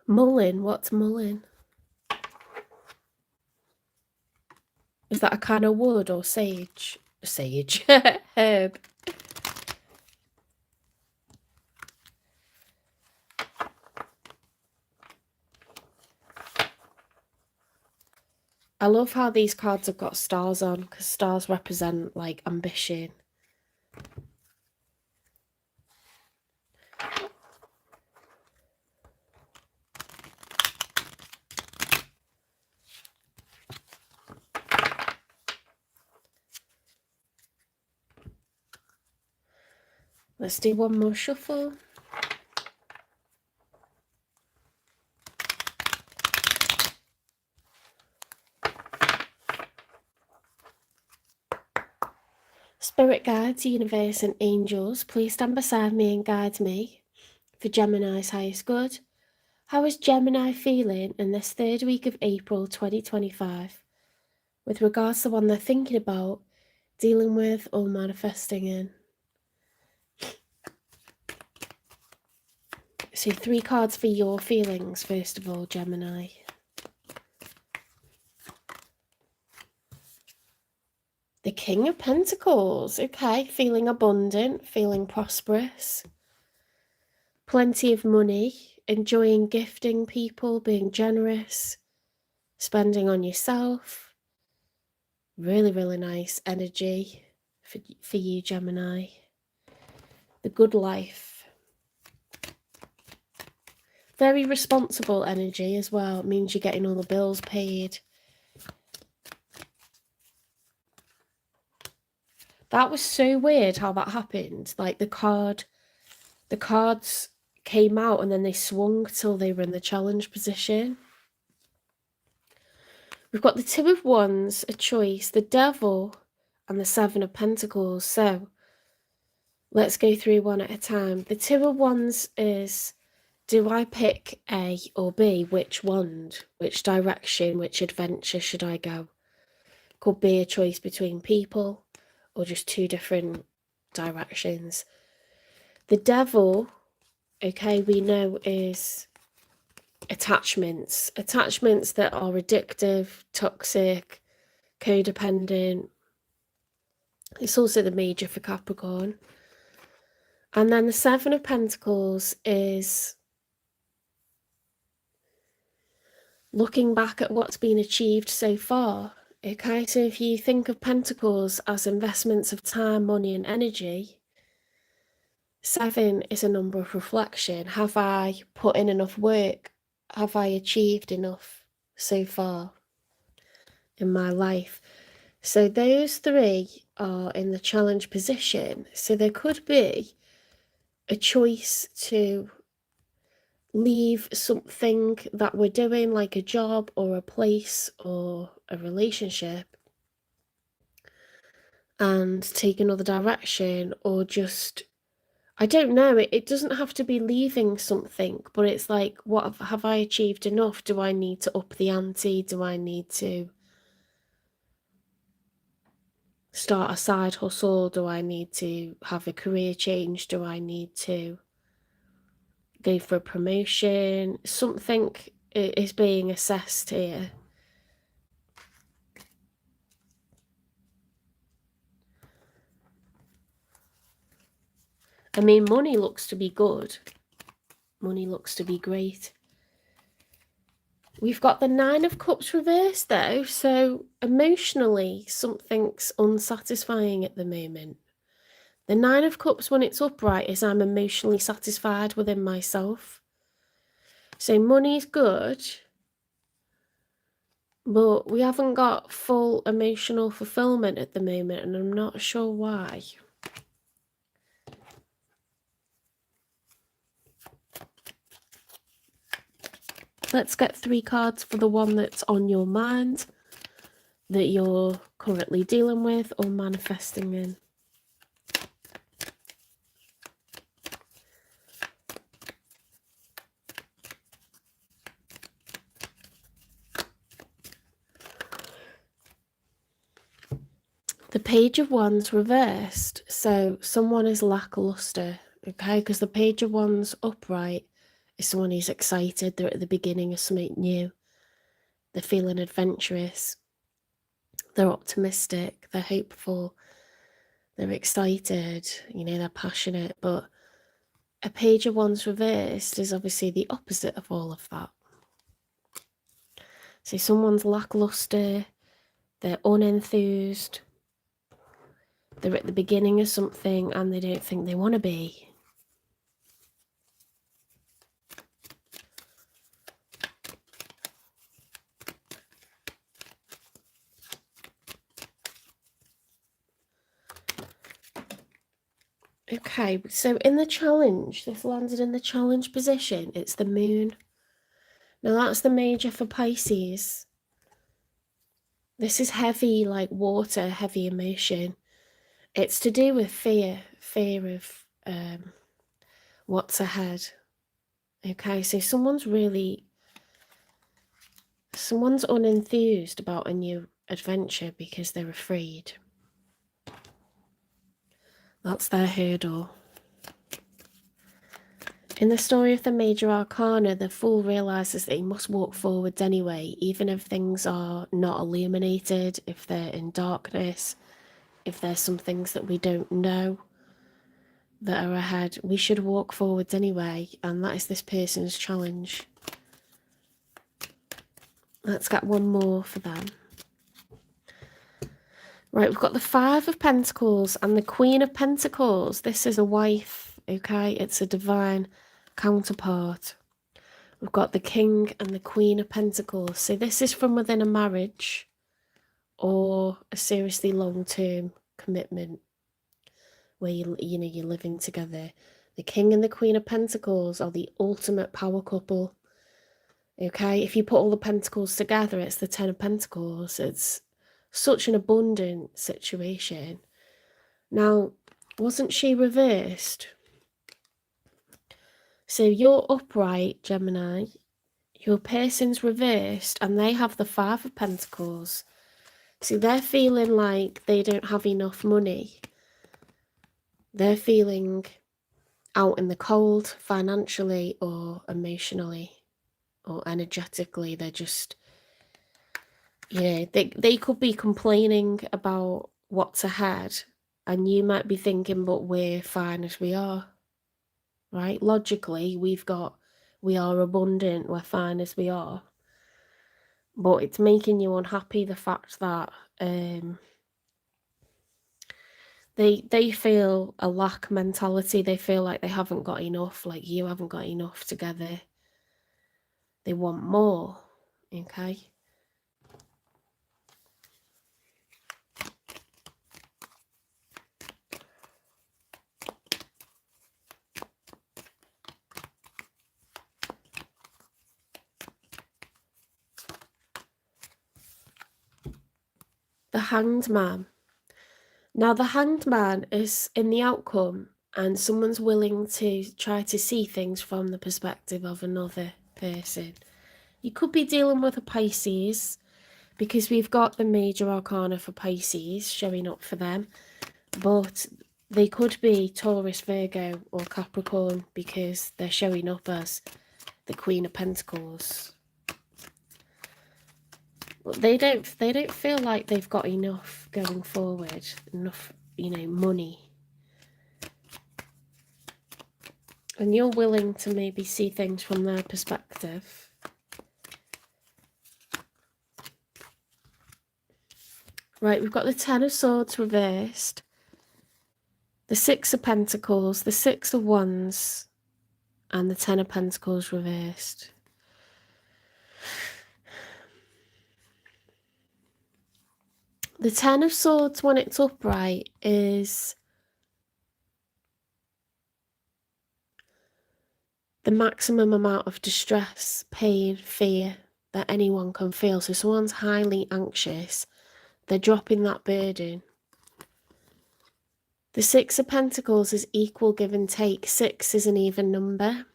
Mullein, what's mullein? Is that a kind of wood or sage? Sage. Herb. I love how these cards have got stars on, because stars represent, like, ambition. Let's do one more shuffle. Spirit guides, universe and angels, please stand beside me and guide me for Gemini's highest good. How is Gemini feeling in this third week of April 2025 with regards to one they're thinking about, dealing with or manifesting in? So 3 cards for your feelings, first of all, Gemini. The King of Pentacles. Okay, feeling abundant, feeling prosperous. Plenty of money, enjoying gifting people, being generous, spending on yourself. Really, really nice energy for you, Gemini. The good life. Very responsible energy as well. It means you're getting all the bills paid. That was so weird how that happened. Like the cards came out and then they swung till they were in the challenge position. We've got the Two of Wands, a choice, the Devil, and the Seven of Pentacles. So let's go through one at a time. The Two of Wands is, do I pick A or B? Which wand? Which direction? Which adventure should I go? Could be a choice between people or just 2 different directions. The Devil, okay, we know is attachments that are addictive, toxic, codependent. It's also the Major for Capricorn. And then the Seven of Pentacles is looking back at what's been achieved so far. Okay, so if you think of Pentacles as investments of time, money and energy, 7 is a number of reflection. Have I put in enough work? Have I achieved enough so far in my life? So those 3 are in the challenge position. So there could be a choice to leave something that we're doing, like a job or a place or a relationship, and take another direction, or just, I don't know, it doesn't have to be leaving something, but it's like, what have I achieved enough? Do I need to up the ante? Do I need to start a side hustle? Do I need to have a career change? Do I need to go for a promotion? Something is being assessed here. I mean, money looks to be good. Money looks to be great. We've got the 9 of Cups reversed though, so emotionally something's unsatisfying at the moment. The 9 of Cups, when it's upright, is I'm emotionally satisfied within myself. So money's good, but we haven't got full emotional fulfillment at the moment, and I'm not sure why. Let's get 3 cards for the one that's on your mind, that you're currently dealing with or manifesting in. The Page of Wands reversed, so someone is lackluster, okay? Because the Page of Wands upright is someone who's excited. They're at the beginning of something new. They're feeling adventurous. They're optimistic. They're hopeful. They're excited. You know, they're passionate. But a Page of Wands reversed is obviously the opposite of all of that. So someone's lackluster. They're unenthused. They're at the beginning of something and they don't think they want to be. Okay, so in the challenge, this landed in the challenge position. It's the moon. Now that's the major for Pisces. This is heavy, like water, heavy emotion. It's to do with fear of what's ahead. Okay, so someone's unenthused about a new adventure because they're afraid. That's their hurdle. In the story of the Major Arcana, the Fool realises that he must walk forwards anyway, even if things are not illuminated, if they're in darkness, if there's some things that we don't know that are ahead. We should walk forwards anyway, and that is this person's challenge. Let's get one more for them. Right, we've got the Five of Pentacles and the Queen of Pentacles. This is a wife, okay? It's a divine counterpart. We've got the King and the Queen of Pentacles. So this is from within a marriage or a seriously long-term commitment where you're living together. The King and the Queen of Pentacles are the ultimate power couple. Okay, if you put all the pentacles together, it's the Ten of Pentacles. It's such an abundant situation. Now, wasn't she reversed? So you're upright, Gemini. Your person's reversed and they have the Five of Pentacles. So they're feeling like they don't have enough money. They're feeling out in the cold financially or emotionally or energetically. They're just, they could be complaining about what's ahead and you might be thinking, but we're fine as we are, right? Logically, we are abundant, we're fine as we are. But it's making you unhappy, the fact that they feel a lack mentality. They feel like they haven't got enough, like you haven't got enough together. They want more, okay? The Hanged Man. Now, the Hanged Man is in the outcome and someone's willing to try to see things from the perspective of another person. You could be dealing with a Pisces because we've got the Major Arcana for Pisces showing up for them. But they could be Taurus, Virgo or Capricorn because they're showing up as the Queen of Pentacles. But they don't feel like they've got enough going forward, enough, money. And you're willing to maybe see things from their perspective. Right, we've got the Ten of Swords reversed, the Six of Pentacles, the Six of Wands, and the Ten of Pentacles reversed. The Ten of Swords, when it's upright, is the maximum amount of distress, pain, fear that anyone can feel. So someone's highly anxious, they're dropping that burden. The Six of Pentacles is equal give and take. Six is an even number.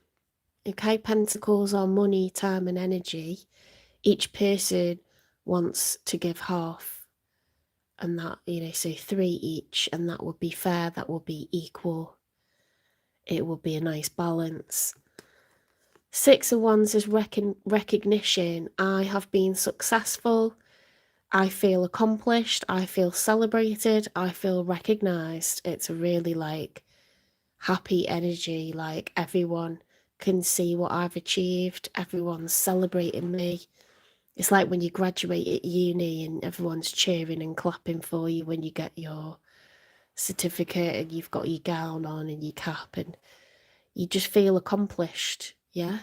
Okay, Pentacles are money, time and energy. Each person wants to give half. And that, so 3 each, and that would be fair, that would be equal. It would be a nice balance. Six of Wands is recognition. I have been successful. I feel accomplished. I feel celebrated. I feel recognized. It's a really like happy energy. Like everyone can see what I've achieved. Everyone's celebrating me. It's like when you graduate at uni and everyone's cheering and clapping for you when you get your certificate and you've got your gown on and your cap and you just feel accomplished. Yeah.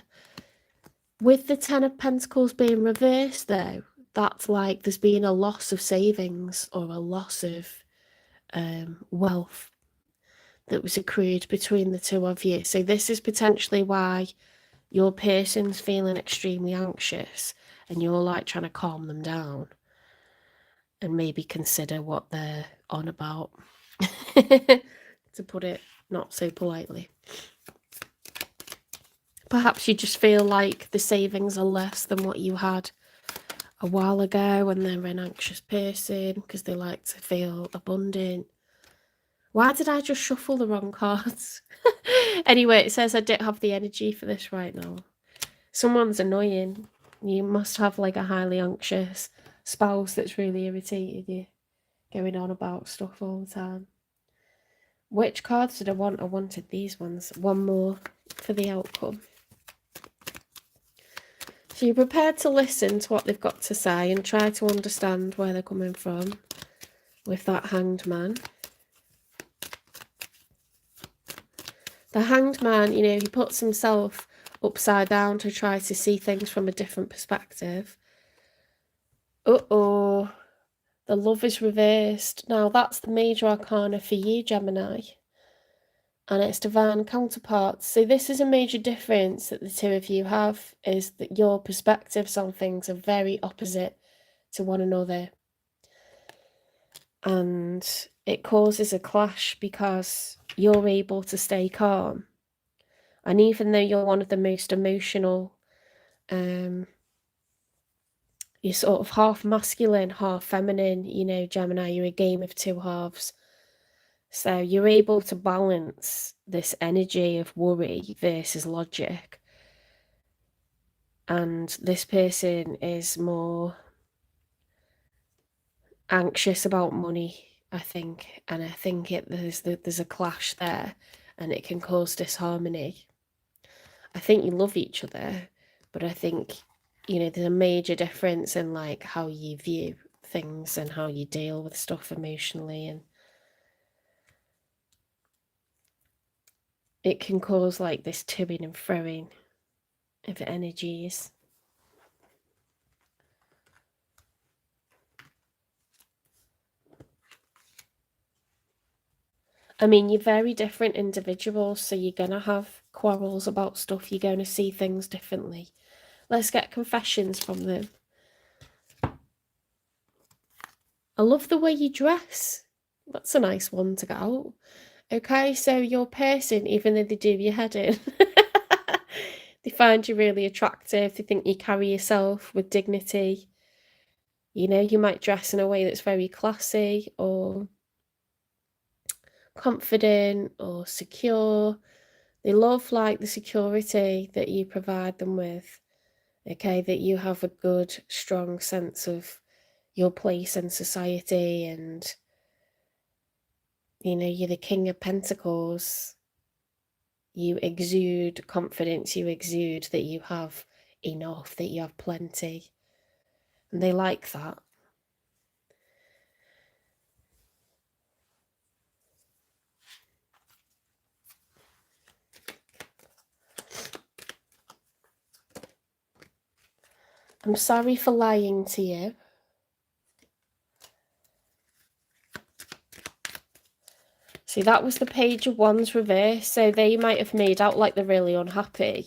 With the Ten of Pentacles being reversed, though, that's like there's been a loss of savings or a loss of wealth that was accrued between the two of you. So this is potentially why your person's feeling extremely anxious and you're like trying to calm them down and maybe consider what they're on about, to put it not so politely. Perhaps you just feel like the savings are less than what you had a while ago and they're an anxious person because they like to feel abundant. Why did I just shuffle the wrong cards? Anyway, it says I don't have the energy for this right now. Someone's annoying. You must have like a highly anxious spouse that's really irritated you, going on about stuff all the time. Which cards did I want? I wanted these ones. One more for the outcome. So you're prepared to listen to what they've got to say and try to understand where they're coming from with that Hanged Man. The Hanged Man, you know, he puts himself upside down to try to see things from a different perspective. Uh-oh. The Love is reversed. Now, that's the major arcana for you, Gemini. And it's divine counterparts. So this is a major difference that the two of you have, is that your perspectives on things are very opposite to one another. And it causes a clash because you're able to stay calm. And even though you're one of the most emotional, you're sort of half masculine, half feminine, you know, Gemini, you're a game of two halves. So you're able to balance this energy of worry versus logic. And this person is more anxious about money, I think. And I think there's a clash there and it can cause disharmony. I think you love each other, but I think, you know, there's a major difference in like how you view things and how you deal with stuff emotionally, and it can cause like this toing and froing of energies. I mean, you're very different individuals, so you're going to have quarrels about stuff. You're going to see things differently. Let's get confessions from them. I love the way you dress. That's a nice one to get out. Okay, so your person, even though they do your head in, they find you really attractive. They think you carry yourself with dignity. You know, you might dress in a way that's very classy or confident or secure. They love like the security that you provide them with. Okay, that you have a good, strong sense of your place in society, and you know, you're the King of Pentacles. You exude confidence, you exude that you have enough, that you have plenty. And they like that. I'm sorry for lying to you. See, that was the Page of Wands reverse. So they might have made out like they're really unhappy,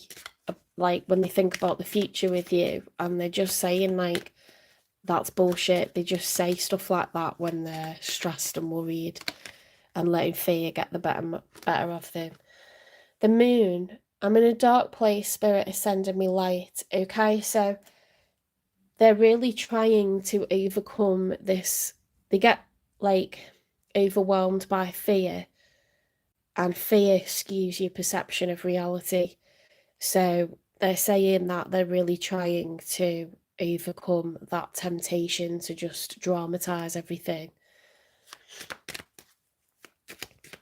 like when they think about the future with you, and they're just saying like, that's bullshit. They just say stuff like that when they're stressed and worried and letting fear get the better of them. The Moon. I'm in a dark place. Spirit is sending me light. Okay, so they're really trying to overcome this. They get like overwhelmed by fear, and fear skews your perception of reality. So they're saying that they're really trying to overcome that temptation to just dramatise everything.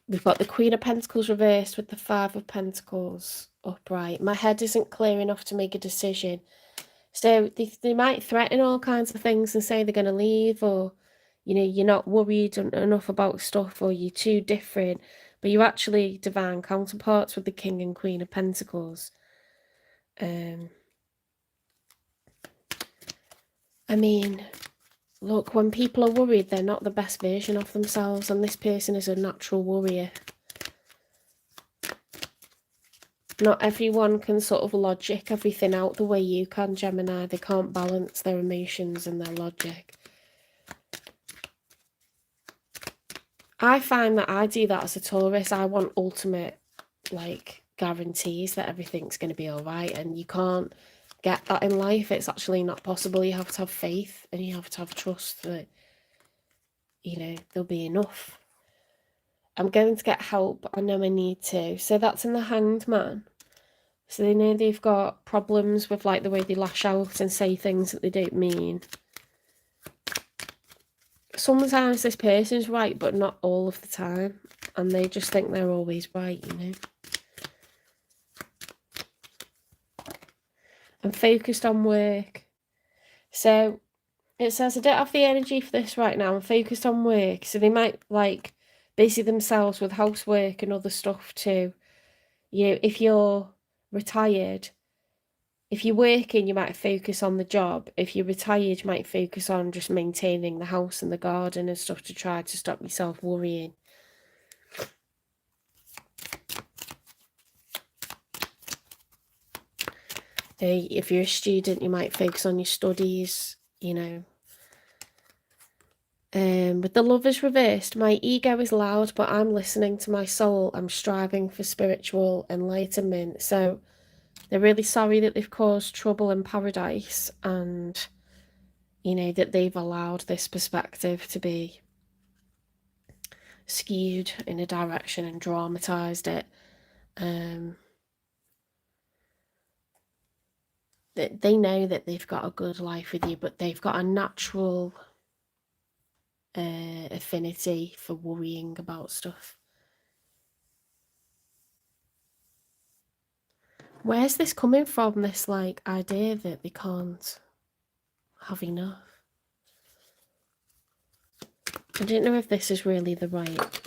We've got the Queen of Pentacles reversed with the Five of Pentacles upright. My head isn't clear enough to make a decision. So they might threaten all kinds of things and say they're going to leave, or, you know, you're not worried enough about stuff, or you're too different. But you're actually divine counterparts with the King and Queen of Pentacles. I mean, look, when people are worried, they're not the best version of themselves, and this person is a natural worrier. Not everyone can sort of logic everything out the way you can, Gemini. They can't balance their emotions and their logic. I find that I do that as a Taurus. I want ultimate, like, guarantees that everything's going to be all right, and you can't get that in life. It's actually not possible. You have to have faith, and you have to have trust that, you know, there'll be enough. I'm going to get help. I know I need to. So that's in the Hanged Man. So they know they've got problems with, like, the way they lash out and say things that they don't mean. Sometimes this person's right, but not all of the time. And they just think they're always right, you know. I'm focused on work. So it says I don't have the energy for this right now. I'm focused on work. So they might, like, busy themselves with housework and other stuff too. You know, if you're retired, if you're working, you might focus on the job. If you're retired, you might focus on just maintaining the house and the garden and stuff to try to stop yourself worrying. If you're a student, you might focus on your studies, you know. With the Lovers reversed, my ego is loud, but I'm listening to my soul. I'm striving for spiritual enlightenment. So they're really sorry that they've caused trouble in paradise, and, you know, that they've allowed this perspective to be skewed in a direction and dramatised it. They know that they've got a good life with you, but they've got a natural affinity for worrying about stuff. Where's this coming from, this, like, idea that they can't have enough? I don't know if this is really the right.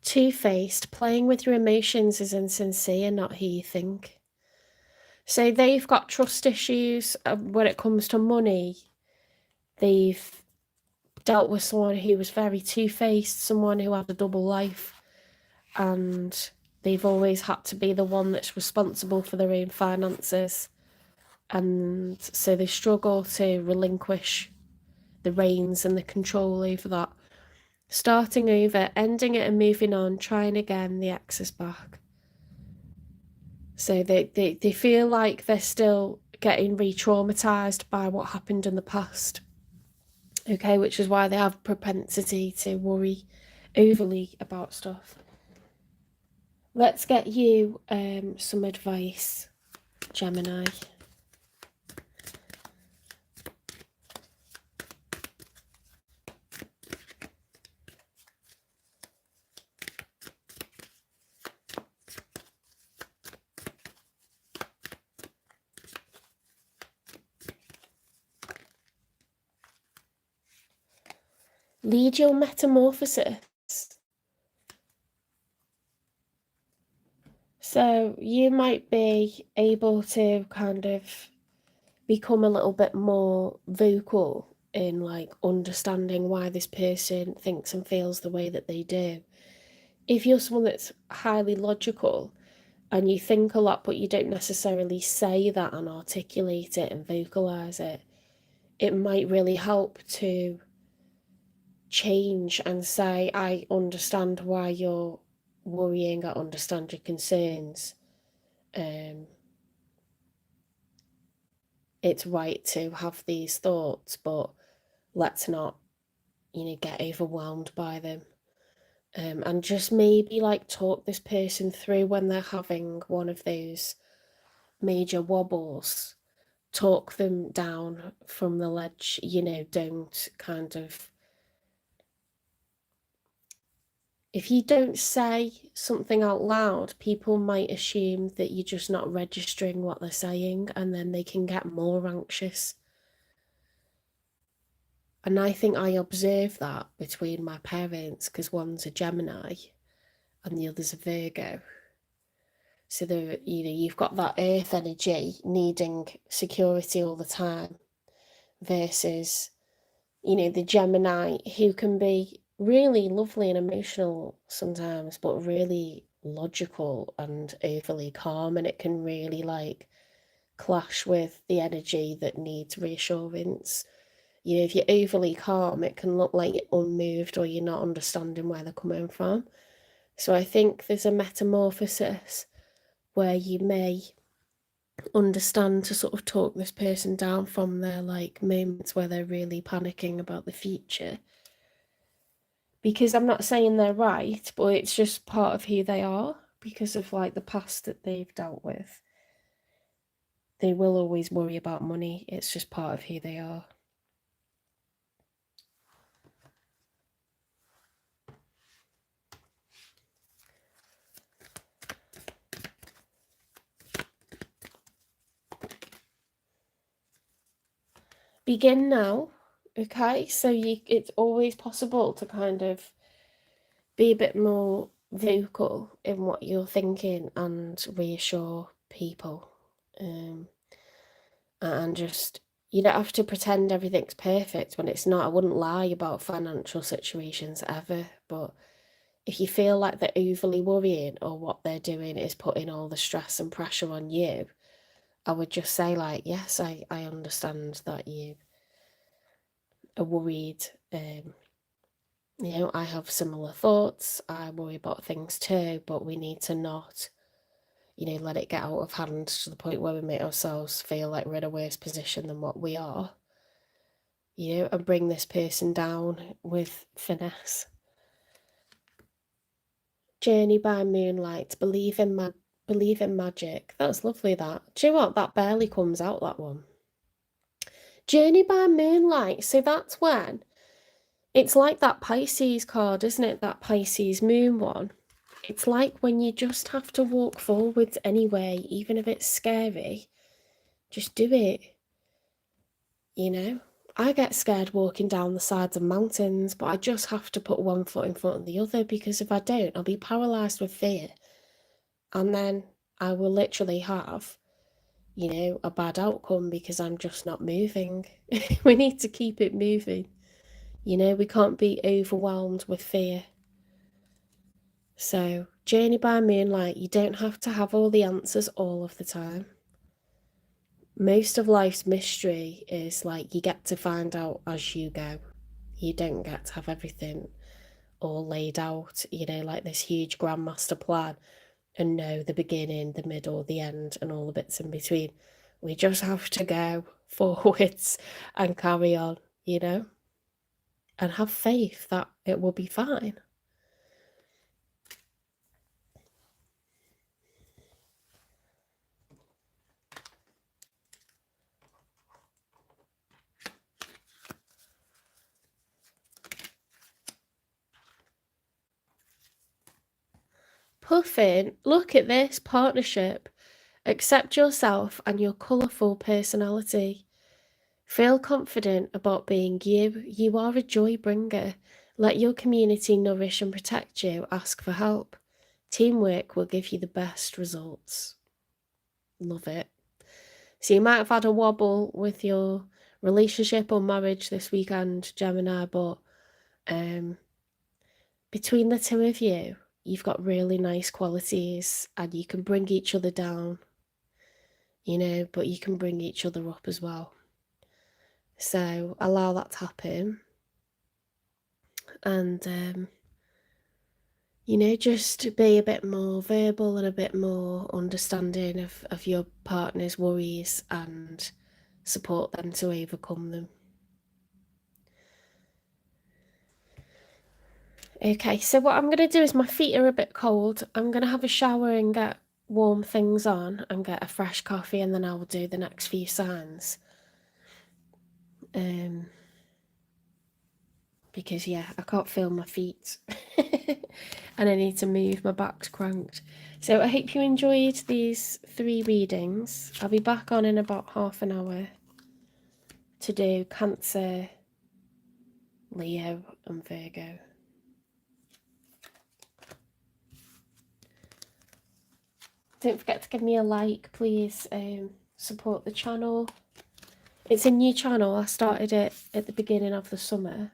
Two-faced, playing with your emotions is insincere, not who you think. So they've got trust issues when it comes to money. They've dealt with someone who was very two-faced, someone who had a double life, and they've always had to be the one that's responsible for their own finances, and so they struggle to relinquish the reins and the control over that. Starting over, ending it and moving on, trying again, the ex is back. So they feel like they're still getting re-traumatised by what happened in the past. Okay, which is why they have a propensity to worry overly about stuff. Let's get you some advice, Gemini. Lead your metamorphosis. So you might be able to kind of become a little bit more vocal in, like, understanding why this person thinks and feels the way that they do. If you're someone that's highly logical and you think a lot, but you don't necessarily say that and articulate it and vocalize it, it might really help to change and say, I understand why you're worrying, I understand your concerns. It's right to have these thoughts, but let's not, you know, get overwhelmed by them. And just maybe like talk this person through when they're having one of those major wobbles. Talk them down from the ledge, don't kind of. If you don't say something out loud, people might assume that you're just not registering what they're saying, and then they can get more anxious. And I think I observed that between my parents, because one's a Gemini and the other's a Virgo. So you've got that earth energy needing security all the time versus, the Gemini who can be really lovely and emotional sometimes, but really logical and overly calm, and it can really like clash with the energy that needs reassurance. If you're overly calm, it can look like you're unmoved or you're not understanding where they're coming from. So I think there's a metamorphosis where you may understand to sort of talk this person down from their like moments where they're really panicking about the future. Because I'm not saying they're right, but it's just part of who they are because of like the past that they've dealt with. They will always worry about money. It's just part of who they are. Begin now, okay? So it's always possible to kind of be a bit more vocal in what you're thinking and reassure people. And just, you don't have to pretend everything's perfect when it's not. I wouldn't lie about financial situations ever, but if you feel like they're overly worrying or what they're doing is putting all the stress and pressure on you, I would just say like, yes, I understand that you are worried. I have similar thoughts. I worry about things too, but we need to not, let it get out of hand to the point where we make ourselves feel like we're in a worse position than what we are. And bring this person down with finesse. Journey by moonlight. Believe in magic. That's lovely. That. Do you know what? That barely comes out. That one. Journey by moonlight. So that's when. It's like that Pisces card, isn't it? That Pisces moon one. It's like when you just have to walk forwards anyway, even if it's scary. Just do it. I get scared walking down the sides of mountains, but I just have to put one foot in front of the other, because if I don't, I'll be paralysed with fear. And then I will literally have, a bad outcome because I'm just not moving. We need to keep it moving. We can't be overwhelmed with fear. So, journey by moonlight, you don't have to have all the answers all of the time. Most of life's mystery is like you get to find out as you go. You don't get to have everything all laid out, like this huge grand master plan and know the beginning, the middle, the end, and all the bits in between. We just have to go forwards and carry on, and have faith that it will be fine. Puffin, look at this partnership. Accept yourself and your colourful personality. Feel confident about being you. You are a joy bringer. Let your community nourish and protect you. Ask for help. Teamwork will give you the best results. Love it. So you might have had a wobble with your relationship or marriage this weekend, Gemini, but between the two of you, you've got really nice qualities and you can bring each other down, but you can bring each other up as well. So allow that to happen. And, just be a bit more verbal and a bit more understanding of your partner's worries and support them to overcome them. Okay, so what I'm going to do is, my feet are a bit cold. I'm going to have a shower and get warm things on and get a fresh coffee, and then I will do the next few signs. Because yeah, I can't feel my feet and I need to move, my back's cranked. So I hope you enjoyed these 3 readings. I'll be back on in about half an hour to do Cancer, Leo and Virgo. Don't forget to give me a like, please. Support the channel. It's a new channel. I started it at the beginning of the summer.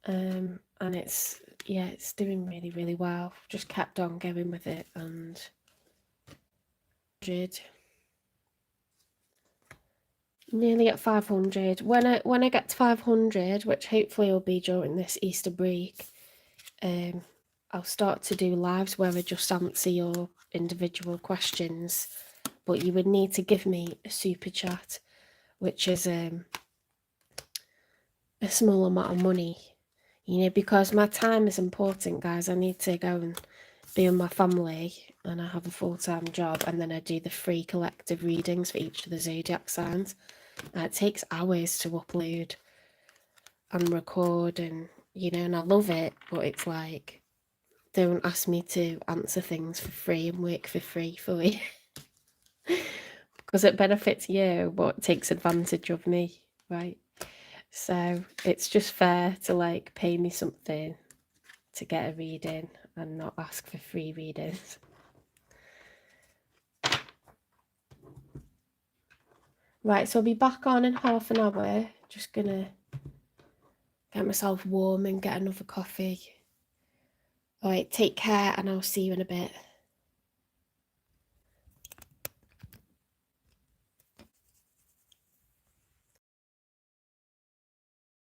And it's doing really, really well. Just kept on going with it, and nearly at 500. When I get to 500, which hopefully will be during this Easter break, I'll start to do lives where I just answer your individual questions, but you would need to give me a super chat, which is a small amount of money, you know, because my time is important, guys. I need to go and be with my family, and I have a full-time job, and then I do the free collective readings for each of the zodiac signs. It takes hours to upload and record, and you know, and I love it, but it's like, don't ask me to answer things for free and work for free for you. Because it benefits you, but it takes advantage of me, right? So it's just fair to like pay me something to get a reading and not ask for free readings. Right, so I'll be back on in half an hour. Just gonna get myself warm and get another coffee. Alright, take care, and I'll see you in a bit.